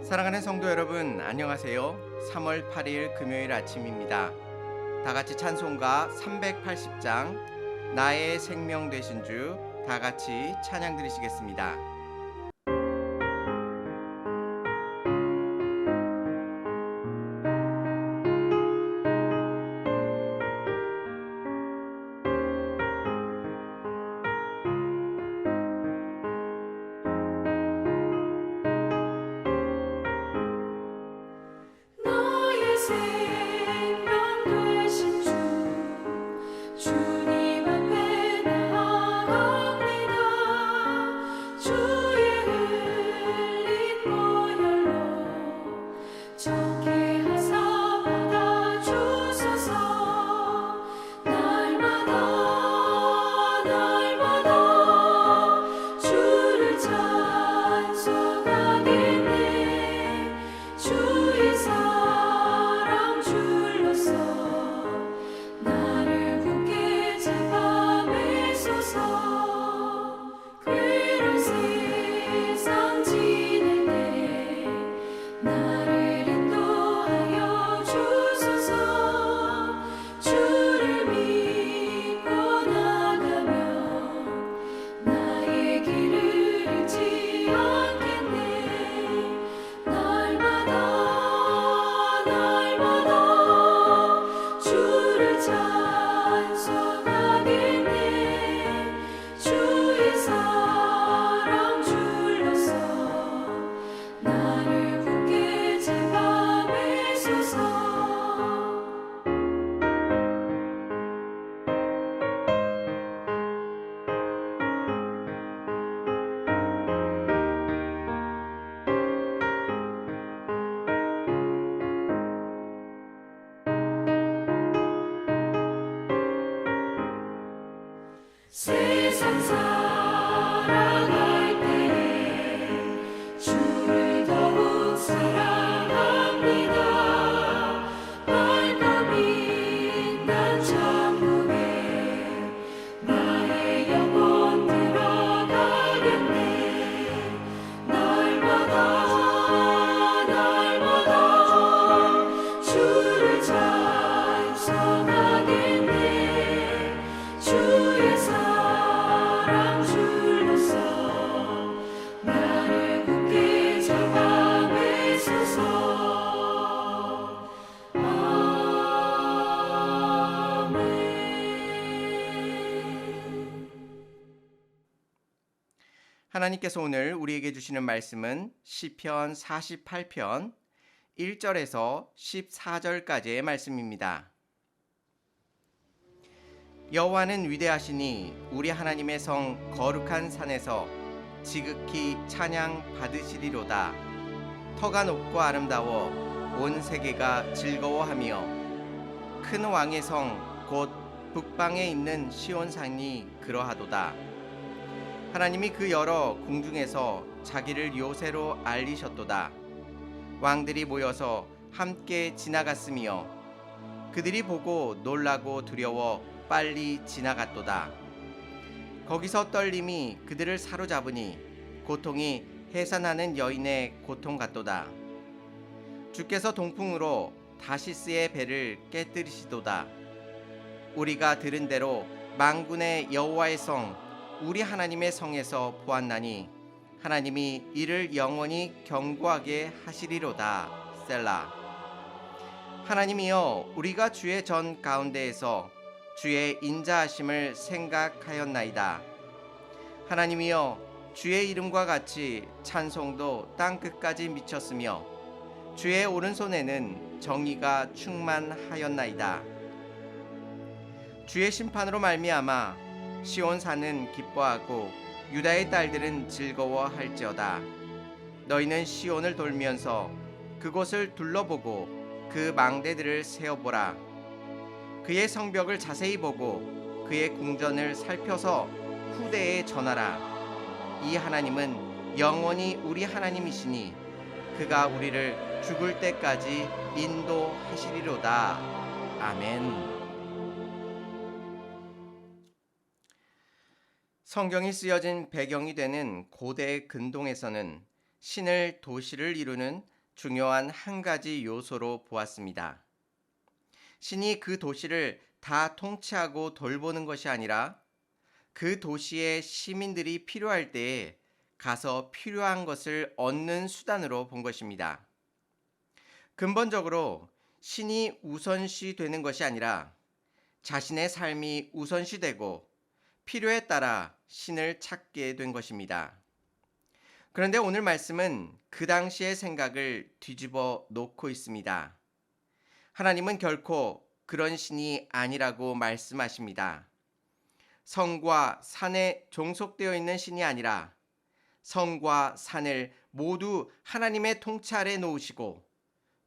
사랑하는 성도 여러분, 안녕하세요. 3월 8일 금요일 아침입니다. 다 같이 찬송가 380장 나의 생명 되신 주 다 같이 찬양 드리시겠습니다. 나의 생명 되신 주 주님 앞에 나아갑니다. 주의 흘린 보혈로 정케 하사 받아주소서. 날마다 주를 찬송하겠네. 주의 사랑 줄로서 나를 굳게 잡아매소서. 괴로운 세상 지낼 때 나를 인도하여 주소서. 주를 믿고 나가면 나의 길을 잃지 않겠네. 날마다 주를 찬송하겠네. 주의 사랑 줄로서 나를 굳게 잡아매소서. 세상 살아갈 때에 주를 더욱 사랑합니다. 밝고 빛난 천국에 나의 영혼 들어가겠네. 날마다 주를 찬송하겠네. 주의 사랑 줄로서 나를 굳게 잡아매소서. 아멘. 하나님께서 오늘 우리에게 주시는 말씀은 시편 48편 1절에서 14절까지의 말씀입니다. 여호와는 위대하시니 우리 하나님의 성 거룩한 산에서 지극히 찬양 받으시리로다. 터가 높고 아름다워 온 세계가 즐거워하며 큰 왕의 성 곧 북방에 있는 시온산이 그러하도다. 하나님이 그 여러 궁중에서 자기를 요새로 알리셨도다. 왕들이 모여서 함께 지나갔으며 그들이 보고 놀라고 두려워 빨리 지나갔도다. 거기서 떨림이 그들을 사로잡으니 고통이 해산하는 여인의 고통 같도다. 주께서 동풍으로 다시스의 배를 깨뜨리시도다. 우리가 들은 대로 만군의 여호와의 성 우리 하나님의 성에서 보았나니 하나님이 이를 영원히 견고하게 하시리로다. 셀라. 하나님이여, 우리가 주의 전 가운데에서 주의 인자하심을 생각하였나이다. 하나님이여, 주의 이름과 같이 찬송도 땅 끝까지 미쳤으며 주의 오른손에는 정의가 충만하였나이다. 주의 심판으로 말미암아 시온산은 기뻐하고 유다의 딸들은 즐거워할지어다. 너희는 시온을 돌면서 그곳을 둘러보고 그 망대들을 세어보라. 그의 성벽을 자세히 보고 그의 궁전을 살펴서 후대에 전하라. 이 하나님은 영원히 우리 하나님이시니 그가 우리를 죽을 때까지 인도하시리로다. 아멘. 성경이 쓰여진 배경이 되는 고대 근동에서는 신을 도시를 이루는 중요한 한 가지 요소로 보았습니다. 신이 그 도시를 다 통치하고 돌보는 것이 아니라 그 도시의 시민들이 필요할 때에 가서 필요한 것을 얻는 수단으로 본 것입니다. 근본적으로 신이 우선시 되는 것이 아니라 자신의 삶이 우선시 되고 필요에 따라 신을 찾게 된 것입니다. 그런데 오늘 말씀은 그 당시의 생각을 뒤집어 놓고 있습니다. 하나님은 결코 그런 신이 아니라고 말씀하십니다. 성과 산에 종속되어 있는 신이 아니라 성과 산을 모두 하나님의 통치 아래 놓으시고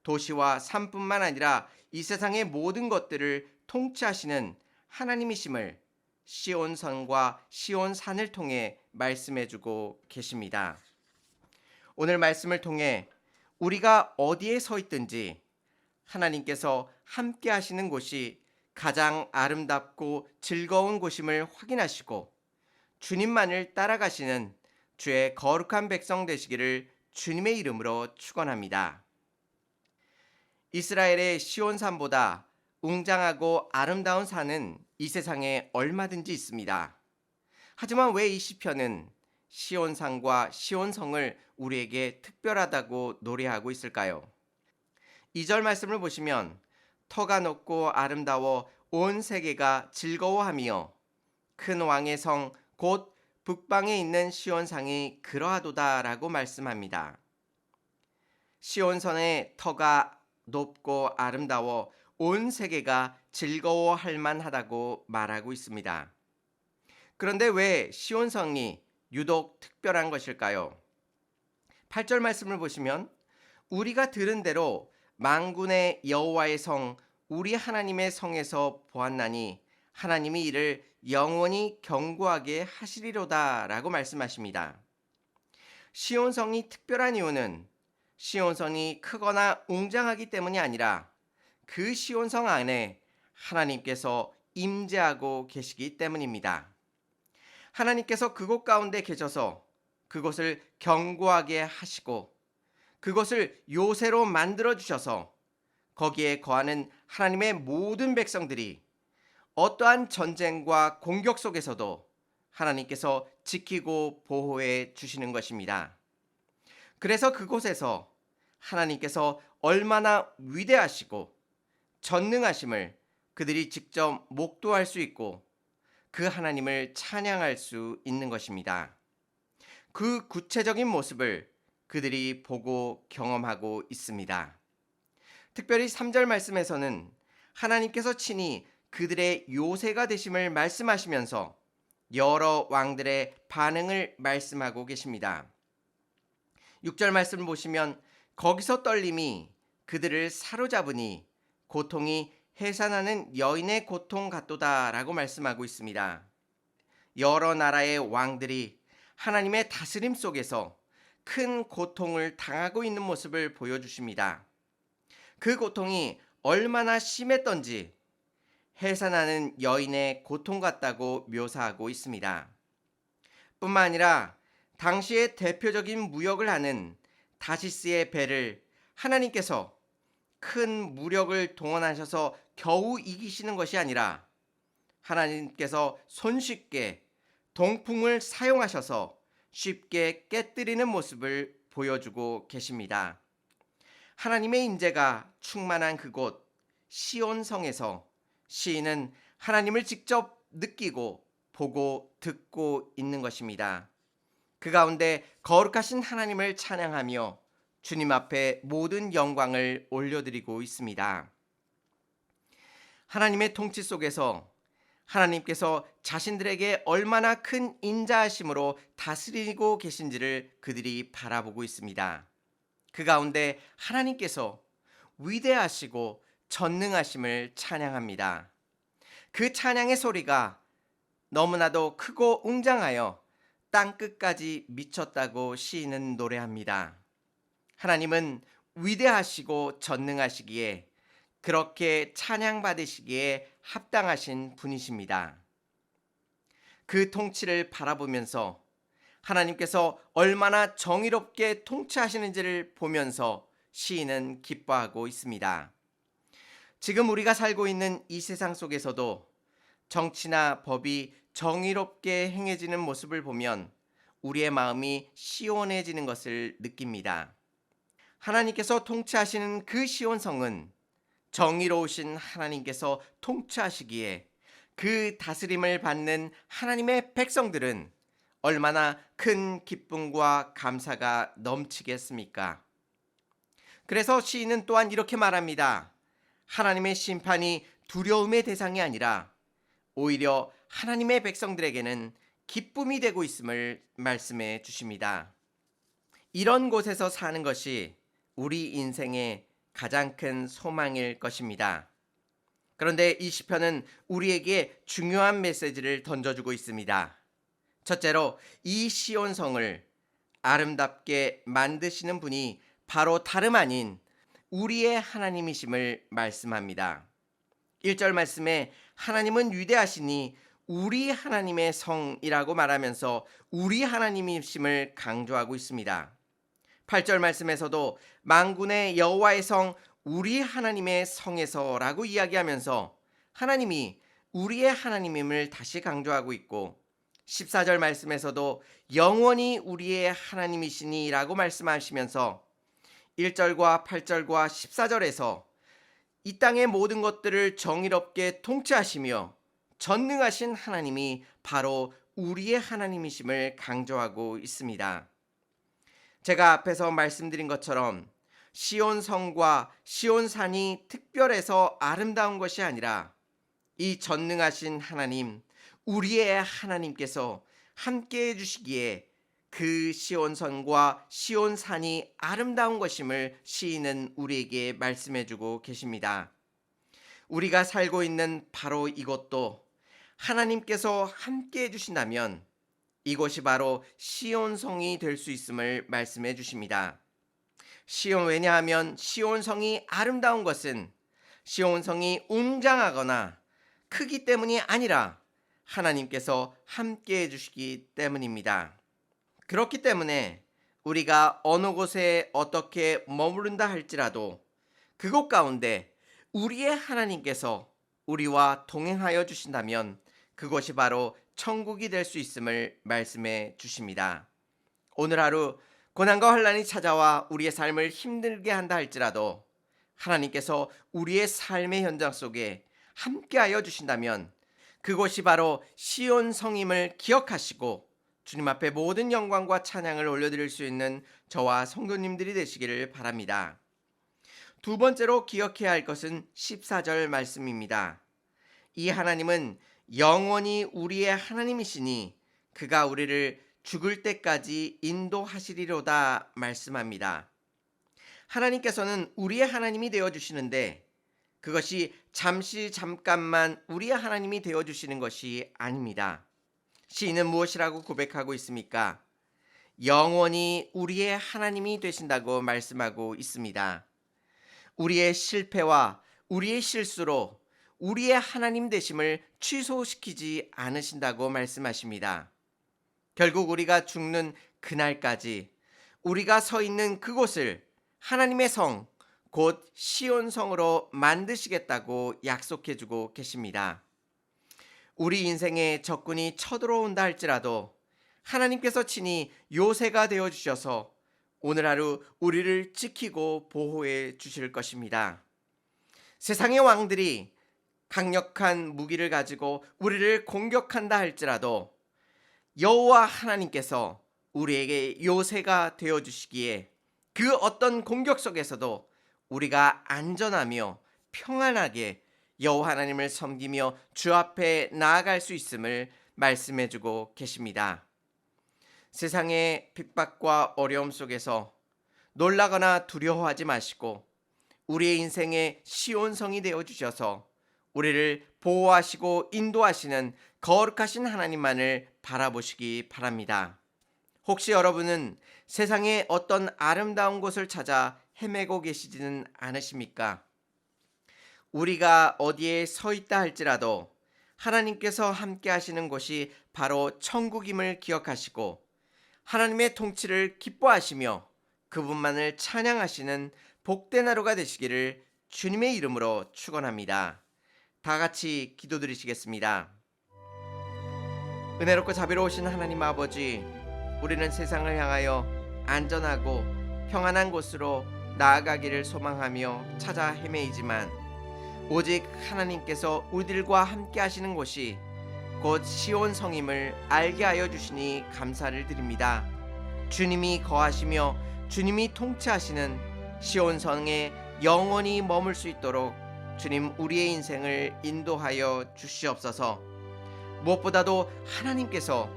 도시와 산뿐만 아니라 이 세상의 모든 것들을 통치하시는 하나님이심을 시온성과 시온산을 통해 말씀해주고 계십니다. 오늘 말씀을 통해 우리가 어디에 서 있든지 하나님께서 함께 하시는 곳이 가장 아름답고 즐거운 곳임을 확인하시고 주님만을 따라가시는 주의 거룩한 백성 되시기를 주님의 이름으로 축원합니다. 이스라엘의 시온산보다 웅장하고 아름다운 산은 이 세상에 얼마든지 있습니다. 하지만 왜 이 시편은 시온산과 시온성을 우리에게 특별하다고 노래하고 있을까요? 2절 말씀을 보시면 터가 높고 아름다워 온 세계가 즐거워하며 큰 왕의 성 곧 북방에 있는 시온상이 그러하도다라고 말씀합니다. 시온선의 터가 높고 아름다워 온 세계가 즐거워할 만하다고 말하고 있습니다. 그런데 왜 시온성이 유독 특별한 것일까요? 8절 말씀을 보시면 우리가 들은 대로 만군의 여호와의 성 우리 하나님의 성에서 보았나니 하나님이 이를 영원히 견고하게 하시리로다라고 말씀하십니다. 시온성이 특별한 이유는 시온성이 크거나 웅장하기 때문이 아니라 그 시온성 안에 하나님께서 임재하고 계시기 때문입니다. 하나님께서 그곳 가운데 계셔서 그곳을 견고하게 하시고 그것을 요새로 만들어 주셔서 거기에 거하는 하나님의 모든 백성들이 어떠한 전쟁과 공격 속에서도 하나님께서 지키고 보호해 주시는 것입니다. 그래서 그곳에서 하나님께서 얼마나 위대하시고 전능하심을 그들이 직접 목도할 수 있고 그 하나님을 찬양할 수 있는 것입니다. 그 구체적인 모습을 그들이 보고 경험하고 있습니다. 특별히 3절 말씀에서는 하나님께서 친히 그들의 요새가 되심을 말씀하시면서 여러 왕들의 반응을 말씀하고 계십니다. 6절 말씀을 보시면 거기서 떨림이 그들을 사로잡으니 고통이 해산하는 여인의 고통 같도다라고 말씀하고 있습니다. 여러 나라의 왕들이 하나님의 다스림 속에서 큰 고통을 당하고 있는 모습을 보여주십니다. 그 고통이 얼마나 심했던지 해산하는 여인의 고통 같다고 묘사하고 있습니다. 뿐만 아니라 당시의 대표적인 무역을 하는 다시스의 배를 하나님께서 큰 무력을 동원하셔서 겨우 이기시는 것이 아니라 하나님께서 손쉽게 동풍을 사용하셔서 쉽게 깨뜨리는 모습을 보여주고 계십니다. 하나님의 임재가 충만한 그곳 시온성에서 시인은 하나님을 직접 느끼고 보고 듣고 있는 것입니다. 그 가운데 거룩하신 하나님을 찬양하며 주님 앞에 모든 영광을 올려드리고 있습니다. 하나님의 통치 속에서 하나님께서 자신들에게 얼마나 큰 인자하심으로 다스리고 계신지를 그들이 바라보고 있습니다. 그 가운데 하나님께서 위대하시고 전능하심을 찬양합니다. 그 찬양의 소리가 너무나도 크고 웅장하여 땅끝까지 미쳤다고 시인은 노래합니다. 하나님은 위대하시고 전능하시기에 그렇게 찬양받으시기에 합당하신 분이십니다. 그 통치를 바라보면서 하나님께서 얼마나 정의롭게 통치하시는지를 보면서 시인은 기뻐하고 있습니다. 지금 우리가 살고 있는 이 세상 속에서도 정치나 법이 정의롭게 행해지는 모습을 보면 우리의 마음이 시원해지는 것을 느낍니다. 하나님께서 통치하시는 그 시온성은 정의로우신 하나님께서 통치하시기에 그 다스림을 받는 하나님의 백성들은 얼마나 큰 기쁨과 감사가 넘치겠습니까? 그래서 시인은 또한 이렇게 말합니다. 하나님의 심판이 두려움의 대상이 아니라 오히려 하나님의 백성들에게는 기쁨이 되고 있음을 말씀해 주십니다. 이런 곳에서 사는 것이 우리 인생의 가장 큰 소망일 것입니다. 그런데 이 시편은 우리에게 중요한 메시지를 던져주고 있습니다. 첫째로 이 시온성을 아름답게 만드시는 분이 바로 다름 아닌 우리의 하나님이심을 말씀합니다. 1절 말씀에 하나님은 위대하시니 우리 하나님의 성이라고 말하면서 우리 하나님이심을 강조하고 있습니다. 8절 말씀에서도 만군의 여호와의 성 우리 하나님의 성에서라고 이야기하면서 하나님이 우리의 하나님임을 다시 강조하고 있고 14절 말씀에서도 영원히 우리의 하나님이시니라고 말씀하시면서 1절과 8절과 14절에서 이 땅의 모든 것들을 정의롭게 통치하시며 전능하신 하나님이 바로 우리의 하나님이심을 강조하고 있습니다. 제가 앞에서 말씀드린 것처럼 시온성과 시온산이 특별해서 아름다운 것이 아니라 이 전능하신 하나님, 우리의 하나님께서 함께 해주시기에 그 시온성과 시온산이 아름다운 것임을 시인은 우리에게 말씀해주고 계십니다. 우리가 살고 있는 바로 이곳도 하나님께서 함께 해주신다면 이곳이 바로 시온성이 될 수 있음을 말씀해 주십니다. 왜냐하면 시온성이 아름다운 것은 시온성이 웅장하거나 크기 때문이 아니라 하나님께서 함께 해주시기 때문입니다. 그렇기 때문에 우리가 어느 곳에 어떻게 머무른다 할지라도 그곳 가운데 우리의 하나님께서 우리와 동행하여 주신다면 그것이 바로 천국이 될 수 있음을 말씀해 주십니다. 오늘 하루 고난과 환난이 찾아와 우리의 삶을 힘들게 한다 할지라도 하나님께서 우리의 삶의 현장 속에 함께하여 주신다면 그곳이 바로 시온 성임을 기억하시고 주님 앞에 모든 영광과 찬양을 올려드릴 수 있는 저와 성도님들이 되시기를 바랍니다. 두 번째로 기억해야 할 것은 14절 말씀입니다. 이 하나님은 영원히 우리의 하나님이시니 그가 우리를 죽을 때까지 인도하시리로다 말씀합니다. 하나님께서는 우리의 하나님이 되어주시는데 그것이 잠깐만 우리의 하나님이 되어주시는 것이 아닙니다. 시인은 무엇이라고 고백하고 있습니까? 영원히 우리의 하나님이 되신다고 말씀하고 있습니다. 우리의 실패와 우리의 실수로 우리의 하나님 되심을 취소시키지 않으신다고 말씀하십니다. 결국 우리가 죽는 그날까지 우리가 서 있는 그곳을 하나님의 성, 곧 시온성으로 만드시겠다고 약속해주고 계십니다. 우리 인생에 적군이 쳐들어온다 할지라도 하나님께서 친히 요새가 되어주셔서 오늘 하루 우리를 지키고 보호해 주실 것입니다. 세상의 왕들이 강력한 무기를 가지고 우리를 공격한다 할지라도 여호와 하나님께서 우리에게 요새가 되어주시기에 그 어떤 공격 속에서도 우리가 안전하며 평안하게 여호와 하나님을 섬기며 주 앞에 나아갈 수 있음을 말씀해주고 계십니다. 세상의 핍박과 어려움 속에서 놀라거나 두려워하지 마시고 우리의 인생의 시온성이 되어주셔서 우리를 보호하시고 인도하시는 거룩하신 하나님만을 바라보시기 바랍니다. 혹시 여러분은 세상의 어떤 아름다운 곳을 찾아 헤매고 계시지는 않으십니까? 우리가 어디에 서 있다 할지라도 하나님께서 함께 하시는 곳이 바로 천국임을 기억하시고 하나님의 통치를 기뻐하시며 그분만을 찬양하시는 복된 하루가 되시기를 주님의 이름으로 축원합니다. 다 같이 기도드리시겠습니다. 은혜롭고 자비로우신 하나님 아버지, 우리는 세상을 향하여 안전하고 평안한 곳으로 나아가기를 소망하며 찾아 헤매이지만 오직 하나님께서 우리들과 함께 하시는 곳이 곧 시온 성임을 알게 하여 주시니 감사를 드립니다. 주님이 거하시며 주님이 통치하시는 시온 성에 영원히 머물 수 있도록 주님 우리의 인생을 인도하여 주시옵소서. 무엇보다도 하나님께서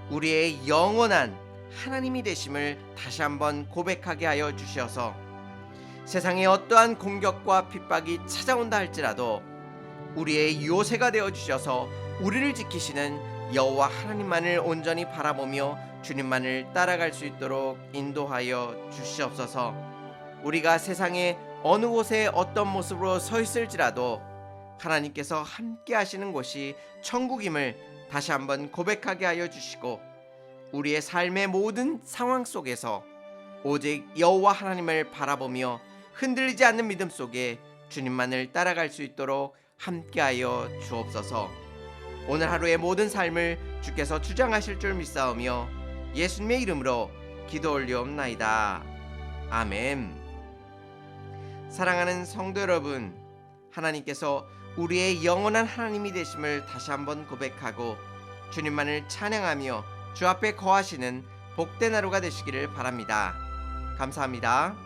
우리의 영원한 하나님이 되심을 다시 한번 고백하게 하여 주시어서 세상에 어떠한 공격과 핍박이 찾아온다 할지라도 우리의 요새가 되어 주셔서 우리를 지키시는 여호와 하나님만을 온전히 바라보며 주님만을 따라갈 수 있도록 인도하여 주시옵소서. 우리가 세상에 어느 곳에 어떤 모습으로 서 있을지라도 하나님께서 함께 하시는 곳이 천국임을 다시 한번 고백하게 하여 주시고 우리의 삶의 모든 상황 속에서 오직 여호와 하나님을 바라보며 흔들리지 않는 믿음 속에 주님만을 따라갈 수 있도록 함께하여 주옵소서. 오늘 하루의 모든 삶을 주께서 주장하실 줄 믿사오며 예수님의 이름으로 기도 올리옵나이다. 아멘. 사랑하는 성도 여러분, 하나님께서 우리의 영원한 하나님이 되심을 다시 한번 고백하고 주님만을 찬양하며 주 앞에 거하시는 복된 하루가 되시기를 바랍니다. 감사합니다.